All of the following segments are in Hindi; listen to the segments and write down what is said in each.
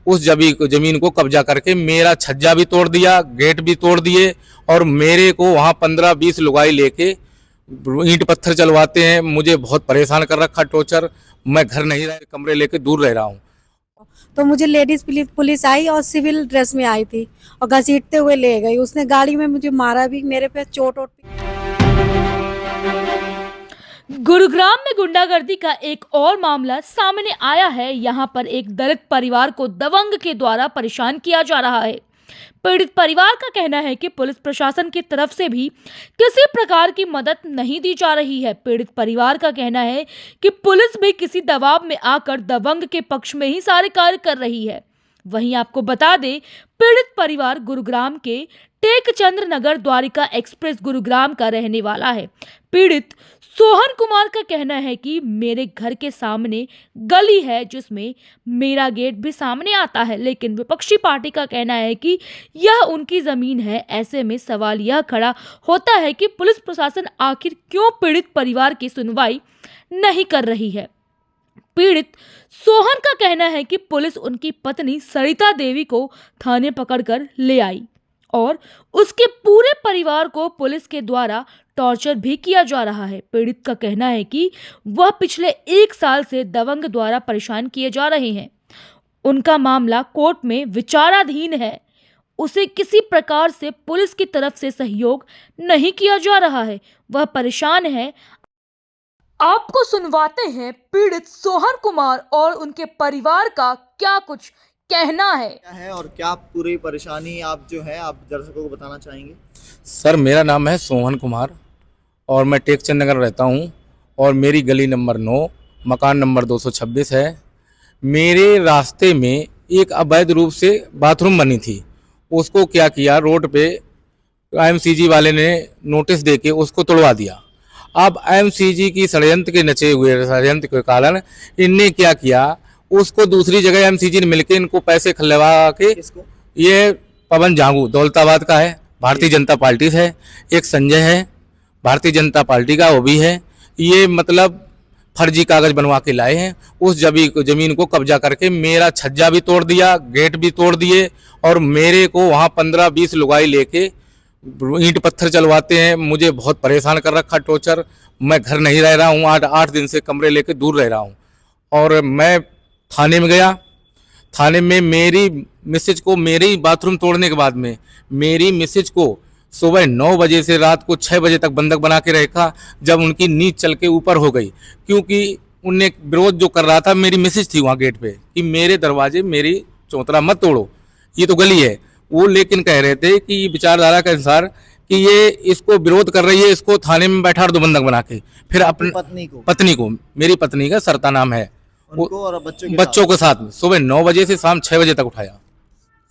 उस जमीन को कब्जा करके मेरा छज्जा भी तोड़ दिया, गेट भी तोड़ दिए और मेरे को वहाँ 15-20 लुगाई लेके ईंट पत्थर चलवाते हैं। मुझे बहुत परेशान कर रखा, टॉर्चर। मैं घर नहीं रह, कमरे लेके दूर रह रहा हूँ। तो मुझे लेडीज पुलिस आई और सिविल ड्रेस में आई थी और घसीटते हुए ले गई। उसने गाड़ी में मुझे मारा भी, मेरे पे चोट गुरुग्राम में गुंडागर्दी का एक और मामला सामने आया है। यहां पर एक दलित परिवार को दबंग के द्वारा परेशान किया जा रहा है। पीड़ित परिवार का कहना है कि पुलिस प्रशासन की तरफ से भी किसी प्रकार की मदद नहीं दी जा रही है। पीड़ित परिवार का कहना है कि पुलिस भी किसी दबाव में आकर दबंग के पक्ष में ही सारे कार्य कर रही है। वहीं आपको बता दें, पीड़ित परिवार गुरुग्राम के टेकचंद्र नगर द्वारिका एक्सप्रेस गुरुग्राम का रहने वाला है। पीड़ित सोहन कुमार का कहना है कि मेरे घर के सामने गली है जिसमें मेरा गेट भी सामने आता है, लेकिन विपक्षी पार्टी का कहना है कि यह उनकी जमीन है। ऐसे में सवाल यह खड़ा होता है कि पुलिस प्रशासन आखिर क्यों पीड़ित परिवार की सुनवाई नहीं कर रही है। पीड़ित सोहन का कहना है कि पुलिस उनकी पत्नी सरिता देवी को थाने पकड़कर ले आई और उसके पूरे परिवार को पुलिस के द्वारा टॉर्चर भी किया जा रहा है। पीड़ित का कहना है कि वह पिछले 1 साल से दबंग द्वारा परेशान किए जा रहे हैं। उनका मामला कोर्ट में विचाराधीन है। उसे किसी प्रकार से पुलिस की तरफ से सहयोग नहीं किया जा रहा है। वह परेशान है। आपको सुनवाते हैं पीड़ित सोहन कुमार और उनके परिवार का क्या कुछ कहना है। क्या है और क्या पूरी परेशानी आप जो है आप दर्शकों को बताना चाहेंगे? सर, मेरा नाम है सोहन कुमार और मैं टेकचंद नगर रहता हूँ और मेरी गली नंबर 9 मकान नंबर 226 है। मेरे रास्ते में एक अवैध रूप से बाथरूम बनी थी। उसको क्या किया, रोड पे IMCG वाले ने नोटिस देके उसको तोड़वा दिया। अब IMCG की षड्यंत्र के नचे हुए षड्यंत्र के कारण इनने क्या किया, उसको दूसरी जगह IMCG ने मिलके इनको पैसे खिलवा के, ये पवन जांगू दौलताबाद का है, भारतीय जनता पार्टी से है, एक संजय है भारतीय जनता पार्टी का, वो भी है। ये मतलब फर्जी कागज बनवा के लाए हैं। उस जमीन को कब्जा करके मेरा छज्जा भी तोड़ दिया, गेट भी तोड़ दिए और मेरे को वहाँ 15-20 लुगाई लेके ईंट पत्थर चलवाते हैं। मुझे बहुत परेशान कर रखा, टॉर्चर। मैं घर नहीं रह रहा हूँ, 8 दिन से कमरे लेके दूर रह रहा हूँ। और मैं थाने में गया। थाने में मेरी मिसेज को, मेरे बाथरूम तोड़ने के बाद में मेरी मिसेज को सुबह 9 बजे से रात को 6 बजे तक बंधक बना के रखा। जब उनकी नींद चल के ऊपर हो गई, क्योंकि उनने विरोध जो कर रहा था, मेरी मिसेज थी वहाँ गेट पे कि मेरे दरवाजे, मेरी चौतरा मत तोड़ो, ये तो गली है। वो लेकिन कह रहे थे कि विचारधारा के अनुसार कि ये इसको विरोध कर रही है, इसको थाने में बैठा दो बंधक बना के। फिर अपनी पत्नी को मेरी पत्नी का सरता नाम है, उनको और बच्चों के साथ में सुबह 9 बजे से शाम 6 बजे तक उठाया।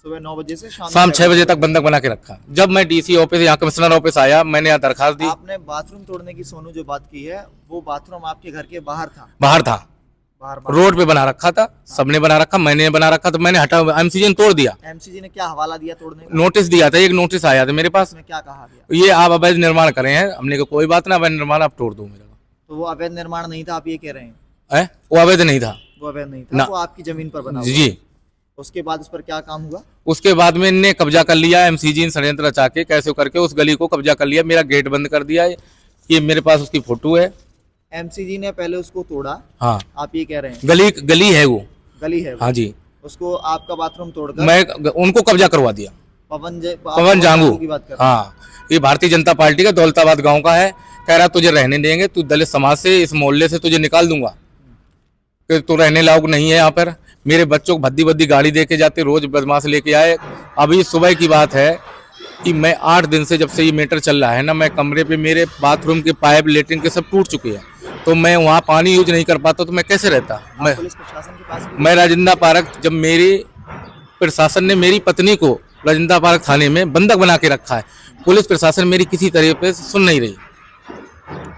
सुबह 9 बजे से शाम 6 बजे तक बंधक बना के रखा। जब मैं DC ऑफिस, यहाँ कमिश्नर ऑफिस आया, मैंने यहाँ दरखास्त दी। आपने बाथरूम तोड़ने की सोनू जो बात की है, वो बाथरूम आपके घर के बाहर था? बाहर था, रोड पे बना रखा था। सबने बना रखा, मैंने बना रखा, तो मैंने हटा, IMCG ने तोड़ दिया। IMCG ने क्या हवाला दिया तोड़ने का? नोटिस दिया था, एक नोटिस आया था मेरे पास। क्या कहा गया? ये आप अवैध निर्माण करे हैं। हमने कहा कोई बात ना, अवैध निर्माण आप तोड़ दो मेरा। तो वो अवैध निर्माण नहीं था, आप ये कह रहे हैं? वो अवैध नहीं था, वो अवैध नहीं था, वो आपकी जमीन पर बना जी। उसके बाद उस पर क्या काम हुआ? उसके बाद में इनने कब्जा कर लिया। IMCG ने षड्यंत्र रचा के कैसे करके उस गली को कब्जा कर लिया, मेरा गेट बंद कर दिया। ये मेरे पास उसकी फोटो है। IMCG ने पहले उसको तोड़ा? हाँ, आप ये कह रहे हैं? गली है वो, गली है वो। हाँ जी। उसको आपका बाथरूम तोड़कर मैं उनको कब्जा करवा दिया। पवन जांगू की बात कर? हाँ, ये भारतीय जनता पार्टी का दौलताबाद गांव का है। कह रहा तुझे रहने देंगे, तू दलित समाज से, इस मोहल्ले से तुझे निकाल दूंगा, कि तू रहने लायक नहीं है यहाँ पर। मेरे बच्चों को भद्दी गाड़ी दे के जाते, रोज बदमाश लेके आए। अभी सुबह की बात है कि मैं 8 दिन से, जब से ये मैटर चल रहा है ना, मैं कमरे पे, मेरे बाथरूम के पाइप, लेटरिन के सब टूट चुके हैं, तो मैं वहाँ पानी यूज नहीं कर पाता, तो मैं कैसे रहता। मैं पुलिस प्रशासन के पास? मैं राजेंद्र पार्क, जब मेरी प्रशासन ने मेरी पत्नी को राजेंद्र पार्क थाने में बंधक बना के रखा है, पुलिस प्रशासन मेरी किसी तरह पे सुन नहीं रही।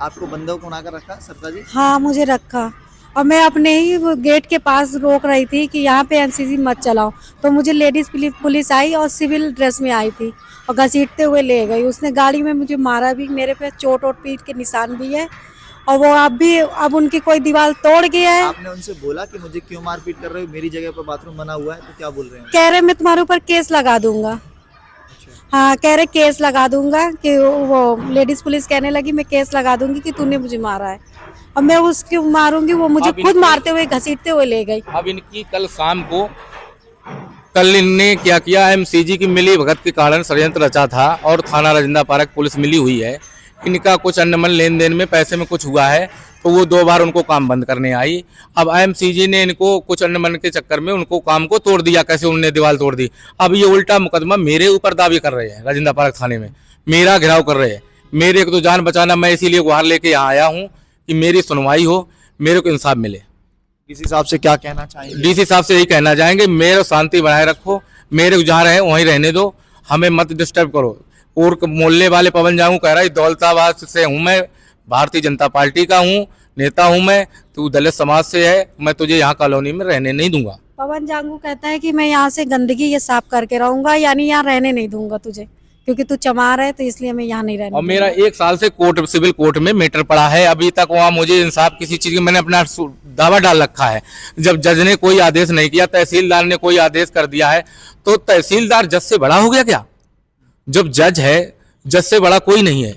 आपको बंधक बना कर रखा सरदार जी? हाँ, मुझे रखा और मैं अपने ही गेट के पास रोक रही थी कि यहाँ पे IMCG मत चलाओ। तो मुझे लेडीज पुलिस आई और सिविल ड्रेस में आई थी और घसीटते हुए ले गई। उसने गाड़ी में मुझे मारा भी, मेरे पे चोट पीट के निशान भी है और वो अब उनकी कोई दीवार तोड़ गया है। आपने उनसे बोला कि मुझे क्यों मारपीट कर रहे हो, मेरी जगह पर बाथरूम बना हुआ है, तो क्या बोल रहे हैं? कह रहे मैं तुम्हारे ऊपर केस लगा दूंगा। अच्छा। हाँ, कह रहे केस लगा दूंगा, कि वो लेडीज पुलिस कहने लगी मैं केस लगा दूंगी कि तूने मुझे मारा है, और मैं उसको मारूंगी। वो मुझे अब खुद इनकी- मारते हुए घसीटते हुए ले गई। अब इनकी कल इनने क्या किया, एमसीजी की मिली भगत के कारण षड्यंत्र रचा था और थाना राजेंद्र पार्क पुलिस मिली हुई है। इनका कुछ अनमन लेन देन में पैसे में कुछ हुआ है, तो वो 2 बार उनको काम बंद करने आई। अब एमसीजी ने इनको कुछ अनमन के चक्कर में उनको काम को तोड़ दिया, कैसे उन्होंने दीवार तोड़ दी। अब ये उल्टा मुकदमा मेरे ऊपर दावे कर रहे हैं, राजेंद्र पार्क थाने में मेरा घेराव कर रहे हैं। मेरे को तो जान बचाना, मैं इसीलिए गुहार लेके यहाँ आया हूँ कि मेरी सुनवाई हो, मेरे को इंसाफ मिले। इस हिसाब से क्या कहना चाहेंगे? डीसी साहब से यही कहना चाहेंगे, मेरे शांति बनाए रखो, मेरे को जहाँ रहे वहीं रहने दो, हमें मत डिस्टर्ब करो। और मोहल्ले वाले पवन जांगू कह रहा है दौलताबाद से हूँ मैं, भारतीय जनता पार्टी का हूँ, नेता हूँ मैं, तू दलित समाज से है, मैं तुझे यहाँ कॉलोनी में रहने नहीं दूंगा। पवन जांगू कहता है कि मैं यहाँ से गंदगी ये साफ करके रहूंगा, यानी यहाँ रहने नहीं दूंगा तुझे, क्योंकि तू चमार है, तो इसलिए मैं यहाँ नहीं रहने और मेरा दूंगा। 1 साल से सिविल कोर्ट में मैटर पड़ा है, अभी तक वहाँ मुझे इंसाफ किसी चीज की, मैंने अपना दावा डाल रखा है। जब जज ने कोई आदेश नहीं किया, तहसीलदार ने कोई आदेश कर दिया है, तो तहसीलदार जज से बड़ा हो गया क्या? जब जज है, जज से बड़ा कोई नहीं है।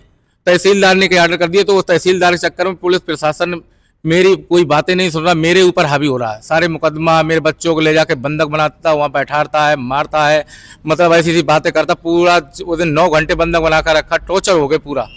तहसीलदार ने क्या ऑर्डर कर दिया, तो वो तहसीलदार के चक्कर में पुलिस प्रशासन मेरी कोई बातें नहीं सुन रहा, मेरे ऊपर हावी हो रहा है। सारे मुकदमा, मेरे बच्चों को ले जाके बंधक बनाता, वहाँ बैठाता है, मारता है, मतलब ऐसी ऐसी बातें करता। पूरा उस दिन 9 घंटे बंधक बना कर रखा, टॉर्चर हो गए पूरा।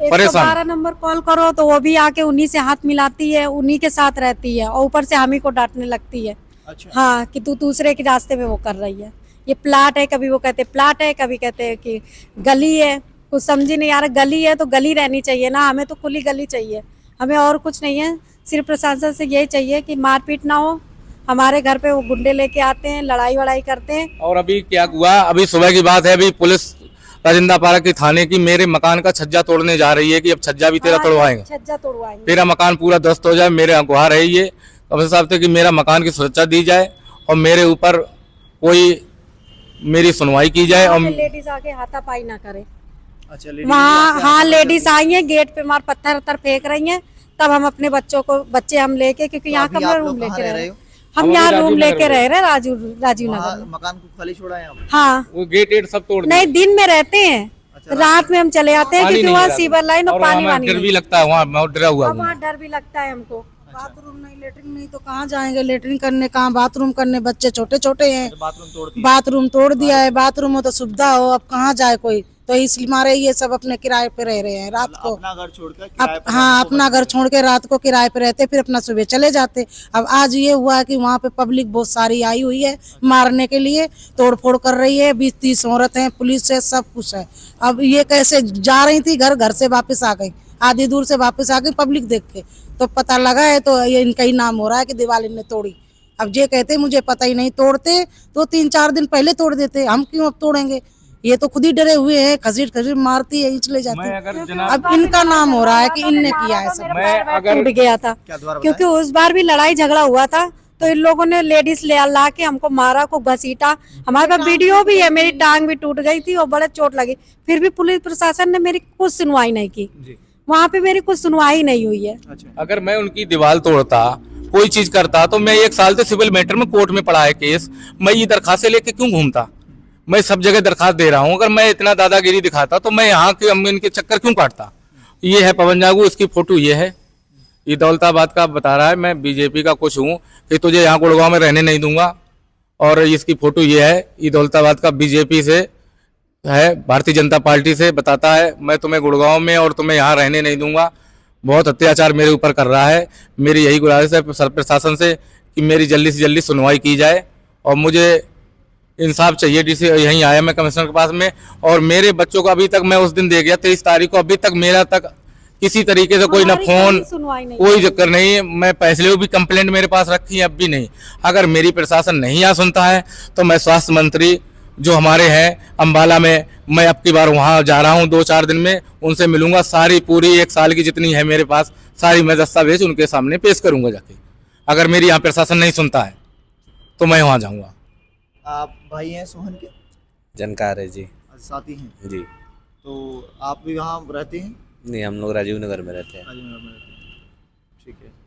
112 नंबर कॉल करो तो वो भी आके उन्हीं से हाथ मिलाती है, उन्हीं के साथ रहती है, और ऊपर से हम ही को डांटने लगती है। अच्छा। हाँ, कि तू दूसरे के रास्ते में वो कर रही है, ये प्लाट है, कभी वो कहते प्लाट है, कभी कहते हैं कि गली है। कुछ समझी नहीं यार, गली है तो गली रहनी चाहिए ना, हमें तो खुली गली चाहिए, हमें और कुछ नहीं है। सिर्फ प्रशासन से यही चाहिए कि मारपीट ना हो। हमारे घर पे वो गुंडे लेके आते हैं, लड़ाई वड़ाई करते हैं। और अभी क्या हुआ, अभी सुबह की बात है, अभी पुलिस राजेंद्र पार्क की थाने की मेरे मकान का छज्जा तोड़ने जा रही है कि अब छज्जा भी तेरा तोड़वाएंगे, छज्जा तोड़वाएंगे। तेरा मकान पूरा ध्वस्त हो जाए। मेरे गुहार है ये कमिश्नर साहब से कि मेरा मकान की सुरक्षा दी जाए और मेरे ऊपर कोई मेरी सुनवाई की जाए। और लेडीज आके हाथापाई ना करे। अच्छा, वहाँ हाँ लेडीज आई हैं, गेट पे मार पत्थर वत्थर फेंक रही हैं, तब हम अपने बच्चे हम लेके, क्योंकि यहाँ कमरा रूम लेके रह रहे हैं, हम यहाँ रूम लेके रह रहे हैं राजीव नगर में। मकान को खाली छोड़ा है आप? हाँ, वो गेट सब तोड़ दिए। नहीं दिन में रहते हैं, अच्छा, रात में हम चले आते हैं, पानी क्योंकि नहीं वहाँ है सीवर लाइन और पानी वानी डर भी नहीं। लगता है, वहाँ मैं डरा हुआ हूँ। वहाँ डर भी लगता है हमको। बाथरूम नहीं, लेटरिन नहीं, तो कहाँ जाएंगे लेटरिन करने, कहाँ बाथरूम करने? बच्चे छोटे छोटे हैं, बाथरूम तोड़ दिया। बाथरूम तोड़ दिया है। बाथरूम हो तो सुविधा हो, अब कहाँ जाए कोई? तो इसलिए मारे ये सब अपने किराए पे रह रहे हैं रात को। अपना घर छोड़कर किराए पर हाँ, रहने को अपना घर छोड़ के रात को किराए पे रहते, फिर अपना सुबह चले जाते। अब आज ये हुआ है कि वहाँ पे पब्लिक बहुत सारी आई हुई है मारने के लिए, तोड़ फोड़ कर रही है, 20-30 औरत हैं, पुलिस है, सब कुछ है। अब ये कैसे जा रही थी घर से वापस आ गई, आधी दूर से वापस आ गई पब्लिक देख के, तो पता लगा है तो ये इनका ही नाम हो रहा है कि दीवार इनने तोड़ी। अब ये कहते मुझे पता ही नहीं, तोड़ते तो 3-4 दिन पहले तोड़ देते, हम क्यों अब तोड़ेंगे? ये तो खुद ही डरे हुए हैं, खसीट मारती है, चले जाती मैं है। अगर जनाब अब इनका नाम हो रहा है कि इनने किया है सब। मैं अगर टूट गया था, क्या द्वारा क्योंकि उस बार भी लड़ाई झगड़ा हुआ था, तो इन लोगों ने लेडीज ले ला के हमको मारा, को घसीटा। हमारे पास वीडियो भी है, मेरी टांग भी टूट गई थी और बड़े चोट लगी, फिर भी पुलिस प्रशासन ने मेरी कुछ सुनवाई नहीं की। वहाँ पे मेरी कुछ सुनवाई नहीं हुई है। अच्छा, अगर मैं उनकी दीवार तोड़ता, कोई चीज करता, तो मैं 1 साल से सिविल मैटर में कोर्ट में पड़ा है केस, मैं ये दरखास्तें लेके क्यों घूमता? मैं सब जगह दरखास्त दे रहा हूँ। अगर मैं इतना दादागिरी दिखाता तो मैं यहाँ के इनके चक्कर क्यों काटता? ये है पवन जागू, इसकी फोटो ये है, ये दौलताबाद का बता रहा है मैं बीजेपी का कुछ हूँ कि तुझे यहाँ गुड़गांव में रहने नहीं दूंगा। और इसकी फोटो ये है, ये दौलताबाद का बीजेपी से है, भारतीय जनता पार्टी से बताता है मैं तुम्हें गुड़गांव में और तुम्हें यहाँ रहने नहीं दूंगा। बहुत अत्याचार मेरे ऊपर कर रहा है। मेरी यही गुजारिश है प्रशासन से कि मेरी जल्दी से जल्दी सुनवाई की जाए और मुझे इंसाफ चाहिए। डीसी यहीं आया मैं कमिश्नर के पास में, और मेरे बच्चों को अभी तक मैं उस दिन दे गया 23 तारीख को, अभी तक मेरा तक किसी तरीके से कोई ना फोन, सुनवाई नहीं। कोई चक्कर नहीं है। मैं पहले भी कंप्लेंट मेरे पास रखी है, अब भी नहीं। अगर मेरी प्रशासन नहीं यहाँ सुनता है तो मैं स्वास्थ्य मंत्री जो हमारे हैं अम्बाला में, मैं अब की बार वहाँ जा रहा हूँ 2-4 दिन में, उनसे मिलूंगा। सारी पूरी 1 साल की जितनी है मेरे पास सारी मैं दस्तावेज उनके सामने पेश करूंगा जाके। अगर मेरी यहाँ प्रशासन नहीं सुनता है तो मैं वहाँ जाऊँगा। आप भाई हैं सोहन के? जानकार है जी। साथी हैं? जी तो आप भी वहाँ रहते हैं? नहीं, हम लोग राजीव नगर में रहते हैं। राजीव नगर में रहते हैं। ठीक है।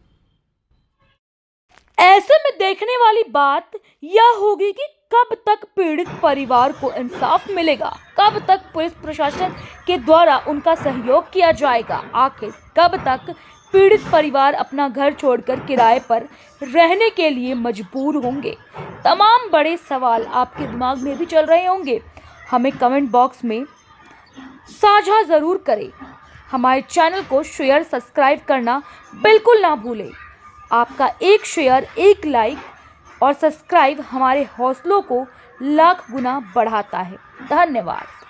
ऐसे में देखने वाली बात यह होगी कि कब तक पीड़ित परिवार को इंसाफ मिलेगा, कब तक पुलिस प्रशासन के द्वारा उनका सहयोग किया जाएगा, आखिर कब तक पीड़ित परिवार अपना घर छोड़कर किराए पर रहने के लिए मजबूर होंगे। तमाम बड़े सवाल आपके दिमाग में भी चल रहे होंगे। हमें कमेंट बॉक्स में साझा ज़रूर करें। हमारे चैनल को शेयर सब्सक्राइब करना बिल्कुल ना भूलें। आपका एक शेयर, एक लाइक और सब्सक्राइब हमारे हौसलों को लाख गुना बढ़ाता है। धन्यवाद।